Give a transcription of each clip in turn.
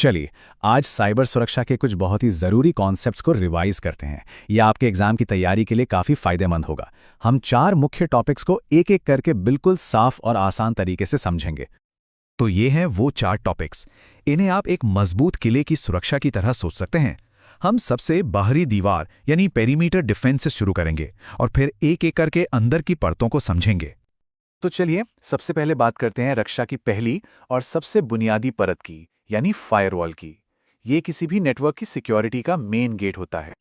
चलिए, आज साइबर सुरक्षा के कुछ बहुत ही ज़रूरी कॉन्सेप्ट्स को रिवाइज करते हैं। यह आपके एग्जाम की तैयारी के लिए काफ़ी फायदेमंद होगा। हम 4 मुख्य टॉपिक्स को एक-एक करके बिल्कुल साफ और आसान तरीके से समझेंगे। तो ये हैं वो 4 टॉपिक्स। इन्हें आप एक मजबूत किले की सुरक्षा की तरह सोच सकते हैं। हम सबसे बाहरी दीवार यानी पेरीमीटर डिफेंस से शुरू करेंगे और फिर एक-एक करके अंदर की परतों को समझेंगे। तो चलिए, सबसे पहले बात करते हैं रक्षा की पहली और सबसे बुनियादी परत की, यानी फायरवॉल की। ये किसी भी नेटवर्क की सिक्योरिटी का मेन गेट होता है।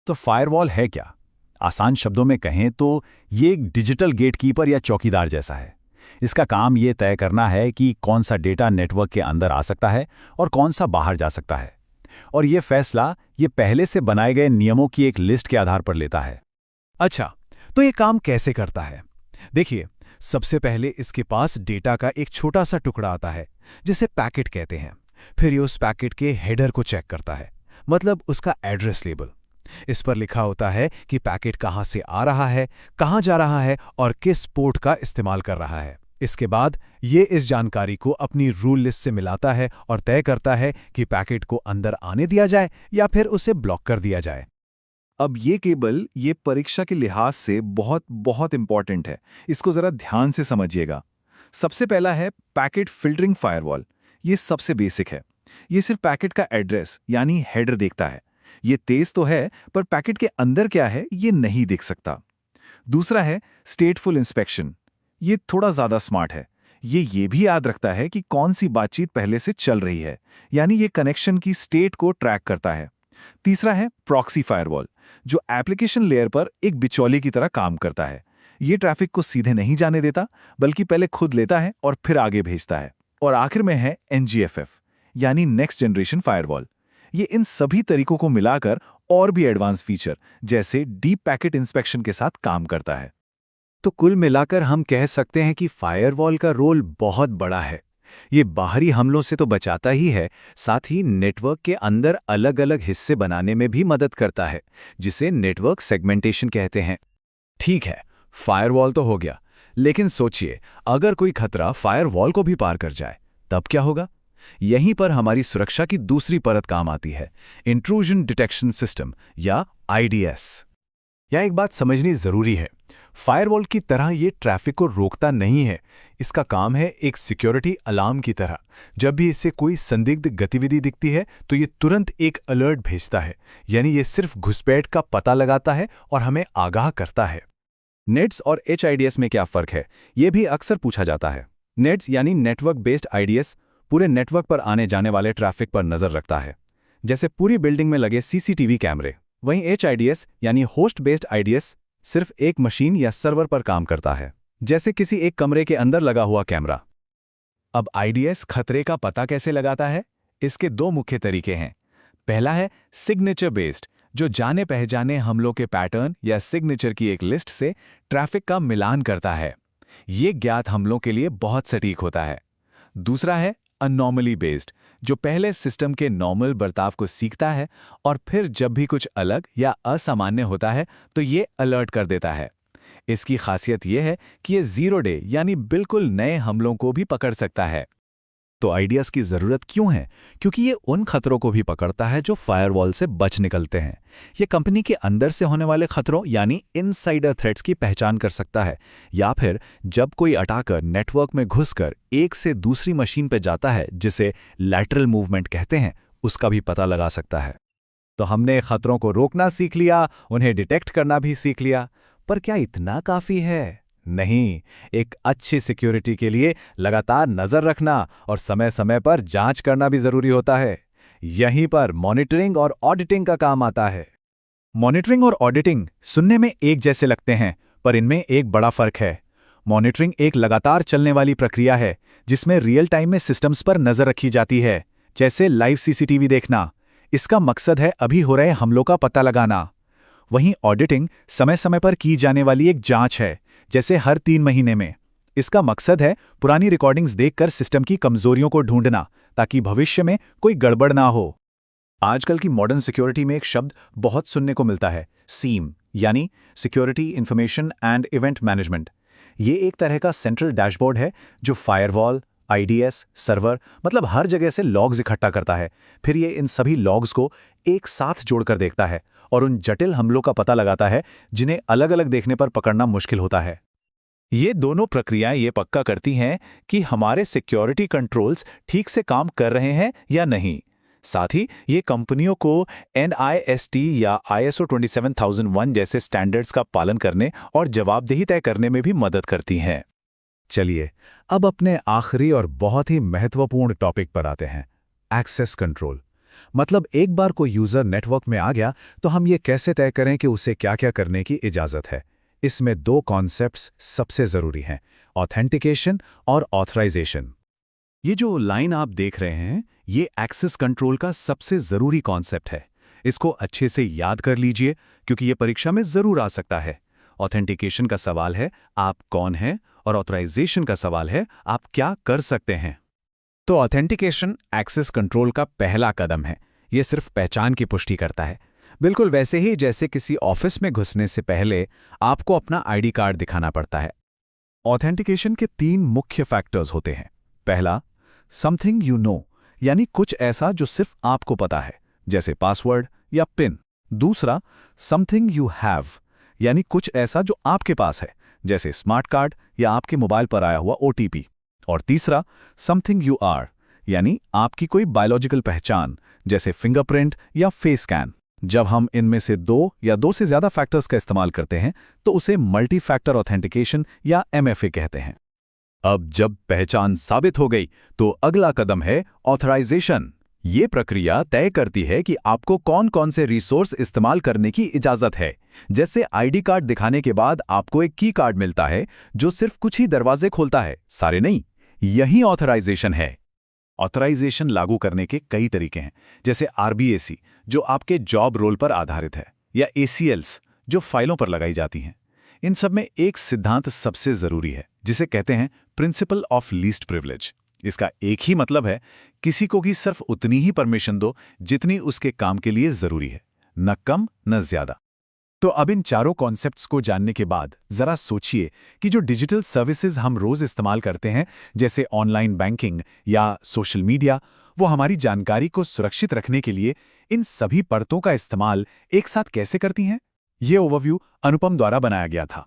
तो फायरवॉल है क्या? आसान शब्दों में कहें तो ये एक डिजिटल गेटकीपर या चौकीदार जैसा है। इसका काम ये तय करना है कि कौन सा डेटा नेटवर्क के अंदर आ सकता है और कौन सा बाहर जा सकता है। और ये फैसला ये पहले से बनाए गए नियमों की एक लिस्ट के आधार पर लेता है। अच्छा, तो ये काम कैसे करता है? देखिए, सबसे पहले इसके पास डेटा का एक छोटा सा टुकड़ा आता है, जिसे पैकेट कहते हैं। फिर ये उस पैकेट के हेडर को चेक करता है, मतलब उसका एड्रेस लेबल। इस पर लिखा होता है कि पैकेट कहाँ से आ रहा है, कहाँ जा रहा है और किस पोर्ट का इस्तेमाल कर रहा है। इसके बाद ये इस जानकारी को अपनी रूल लिस्ट से मिलाता है और तय करता है कि पैकेट को अंदर आने दिया जाए या फिर उसे ब्लॉक कर दिया जाए। अब ये केबल ये परीक्षा के लिहाज से बहुत बहुत इंपॉर्टेंट है। इसको जरा ध्यान से समझिएगा। सबसे पहला है पैकेट फिल्टरिंग फायरवॉल। ये सबसे बेसिक है। ये सिर्फ पैकेट का एड्रेस यानी हेडर देखता है। ये तेज तो है, पर पैकेट के अंदर क्या है ये नहीं देख सकता। दूसरा है स्टेटफुल इंस्पेक्शन। ये थोड़ा ज्यादा स्मार्ट है। ये भी याद रखता है कि कौन सी बातचीत पहले से चल रही है, यानी ये कनेक्शन की स्टेट को ट्रैक करता है। तीसरा है प्रॉक्सी फायरवॉल, जो एप्लीकेशन लेयर पर एक बिचौली की तरह काम करता है। ये ट्रैफिक को सीधे नहीं जाने देता, बल्कि पहले खुद लेता है और फिर आगे भेजता है। और आखिर में है NGFF, यानी नेक्स्ट जनरेशन फायरवॉल। ये इन सभी तरीकों को मिलाकर और भी एडवांस फीचर जैसे डीप पैकेट इंस्पेक्शन के साथ काम करता है। तो कुल मिलाकर हम कह सकते हैं कि फायरवॉल का रोल बहुत बड़ा है। ये बाहरी हमलों से तो बचाता ही है, साथ ही नेटवर्क के अंदर अलग-अलग हिस्से बनाने में भी मदद करता है, जिसे नेटवर्क सेगमेंटेशन कहते हैं। ठीक है, फायरवॉल तो हो गया, लेकिन सोचिए, अगर कोई खतरा फायरवॉल को भी पार कर जाए, तब क्या होगा? यहीं पर हमारी सुरक्षा की दूसरी परत काम आती है, इंट्रूजन डिटेक्शन सिस्टम या IDS। यह एक बात समझनी जरूरी है। फायरवॉल की तरह ये ट्रैफिक को रोकता नहीं है। इसका काम है एक सिक्योरिटी अलार्म की तरह। जब भी इसे कोई संदिग्ध गतिविधि दिखती है तो ये तुरंत एक अलर्ट भेजता है, यानी ये सिर्फ घुसपैठ का पता लगाता है और हमें आगाह करता है। नेट्स और HIDS में क्या फ़र्क है, ये भी अक्सर पूछा जाता है। नेट्स यानी नेटवर्क बेस्ड IDS पूरे नेटवर्क पर आने जाने वाले ट्रैफिक पर नज़र रखता है, जैसे पूरी बिल्डिंग में लगे CCTV कैमरे। वहीं HIDS यानी होस्ट बेस्ड IDS सिर्फ एक मशीन या सर्वर पर काम करता है, जैसे किसी एक कमरे के अंदर लगा हुआ कैमरा। अब IDS खतरे का पता कैसे लगाता है? इसके 2 मुख्य तरीके हैं। पहला है सिग्नेचर बेस्ड, जो जाने पहचाने हमलों के पैटर्न या सिग्नेचर की एक लिस्ट से ट्रैफिक का मिलान करता है। ये ज्ञात हमलों के लिए बहुत सटीक होता है। दूसरा है अनॉमली बेस्ड, जो पहले सिस्टम के नॉर्मल बर्ताव को सीखता है और फिर जब भी कुछ अलग या असामान्य होता है तो ये अलर्ट कर देता है। इसकी खासियत यह है कि ये 0 डे यानी बिल्कुल नए हमलों को भी पकड़ सकता है। तो आइडियाज़ की ज़रूरत क्यों है? क्योंकि ये उन खतरों को भी पकड़ता है जो फायरवॉल से बच निकलते हैं। ये कंपनी के अंदर से होने वाले खतरों यानी इनसाइडर थ्रेट्स की पहचान कर सकता है, या फिर जब कोई अटैकर नेटवर्क में घुसकर एक से दूसरी मशीन पर जाता है, जिसे लैटरल मूवमेंट कहते हैं, उसका भी पता लगा सकता है। तो हमने खतरों को रोकना सीख लिया, उन्हें डिटेक्ट करना भी सीख लिया, पर क्या इतना काफ़ी है? नहीं, एक अच्छी सिक्योरिटी के लिए लगातार नजर रखना और समय समय पर जांच करना भी जरूरी होता है। यहीं पर मॉनिटरिंग और ऑडिटिंग का काम आता है। मॉनिटरिंग और ऑडिटिंग सुनने में एक जैसे लगते हैं, पर इनमें एक बड़ा फर्क है। मॉनिटरिंग एक लगातार चलने वाली प्रक्रिया है, जिसमें रियल टाइम में सिस्टम्स पर नजर रखी जाती है, जैसे लाइव CCTV देखना। इसका मकसद है अभी हो रहे हमलों का पता लगाना। वहीं ऑडिटिंग समय समय पर की जाने वाली एक जांच है, जैसे हर 3 महीने में। इसका मकसद है पुरानी रिकॉर्डिंग्स देखकर सिस्टम की कमजोरियों को ढूंढना, ताकि भविष्य में कोई गड़बड़ ना हो। आजकल की मॉडर्न सिक्योरिटी में एक शब्द बहुत सुनने को मिलता है, SIEM, यानी security information and event management. ये एक तरह का सेंट्रल डैशबोर्ड है जो फायरवॉल, IDS, सर्वर, मतलब हर जगह से लॉग्स इकट्ठा करता है। फिर ये इन सभी लॉग्स को एक साथ जोड़कर देखता है और उन जटिल हमलों का पता लगाता है जिन्हें अलग-अलग देखने पर पकड़ना मुश्किल होता है। ये दोनों प्रक्रियाएं ये पक्का करती हैं कि हमारे सिक्योरिटी कंट्रोल्स ठीक से काम कर रहे हैं या नहीं। साथ ही ये कंपनियों को NIST या ISO 27001 जैसे स्टैंडर्ड्स का पालन करने और जवाबदेही तय करने में भी मदद करती हैं। चलिए, अब अपने आखिरी और बहुत ही महत्वपूर्ण टॉपिक पर आते हैं, एक्सेस कंट्रोल। मतलब एक बार कोई यूजर नेटवर्क में आ गया तो हम ये कैसे तय करें कि उसे क्या-क्या करने की इजाजत है। इसमें दो कॉन्सेप्ट्स सबसे जरूरी हैं, ऑथेंटिकेशन और ऑथराइजेशन। ये जो लाइन आप देख रहे हैं, ये एक्सेस कंट्रोल का सबसे जरूरी कॉन्सेप्ट है। इसको अच्छे से याद कर लीजिए क्योंकि ये परीक्षा में जरूर आ सकता है। ऑथेंटिकेशन का सवाल है आप कौन हैं और ऑथराइजेशन का सवाल है आप क्या कर सकते हैं। तो ऑथेंटिकेशन एक्सेस कंट्रोल का पहला कदम है। ये सिर्फ पहचान की पुष्टि करता है, बिल्कुल वैसे ही जैसे किसी ऑफिस में घुसने से पहले आपको अपना ID कार्ड दिखाना पड़ता है। ऑथेंटिकेशन के 3 मुख्य फैक्टर्स होते हैं। पहला, समथिंग यू नो, यानी कुछ ऐसा जो सिर्फ आपको पता है, जैसे पासवर्ड या पिन। दूसरा, समथिंग यू हैव, यानी कुछ ऐसा जो आपके पास है, जैसे स्मार्ट कार्ड या आपके मोबाइल पर आया हुआ OTP। और तीसरा, समथिंग यू आर, यानी आपकी कोई बायोलॉजिकल पहचान, जैसे फिंगरप्रिंट या फेस स्कैन। जब हम इनमें से 2 या 2 से ज्यादा फैक्टर्स का इस्तेमाल करते हैं तो उसे मल्टी फैक्टर ऑथेंटिकेशन या MFA कहते हैं। अब जब पहचान साबित हो गई तो अगला कदम है ऑथराइजेशन। ये प्रक्रिया तय करती है कि आपको कौन-कौन से रिसोर्स इस्तेमाल करने की इजाजत है। जैसे ID कार्ड दिखाने के बाद आपको एक की कार्ड मिलता है जो सिर्फ कुछ ही दरवाजे खोलता है, सारे नहीं। यही ऑथराइजेशन है। ऑथराइजेशन लागू करने के कई तरीके हैं, जैसे RBAC जो आपके जॉब रोल पर आधारित है, या ACLs जो फाइलों पर लगाई जाती हैं। इन सब में एक सिद्धांत सबसे जरूरी है जिसे कहते हैं प्रिंसिपल ऑफ लीस्ट प्रिविलेज। इसका एक ही मतलब है, किसी को भी सिर्फ उतनी ही परमिशन दो जितनी उसके काम के लिए जरूरी है, न कम न ज्यादा। तो अब इन चारों कॉन्सेप्ट्स को जानने के बाद जरा सोचिए कि जो डिजिटल सर्विसेज हम रोज इस्तेमाल करते हैं, जैसे ऑनलाइन बैंकिंग या सोशल मीडिया, वो हमारी जानकारी को सुरक्षित रखने के लिए इन सभी परतों का इस्तेमाल एक साथ कैसे करती हैं। ये ओवरव्यू अनुपम द्वारा बनाया गया था।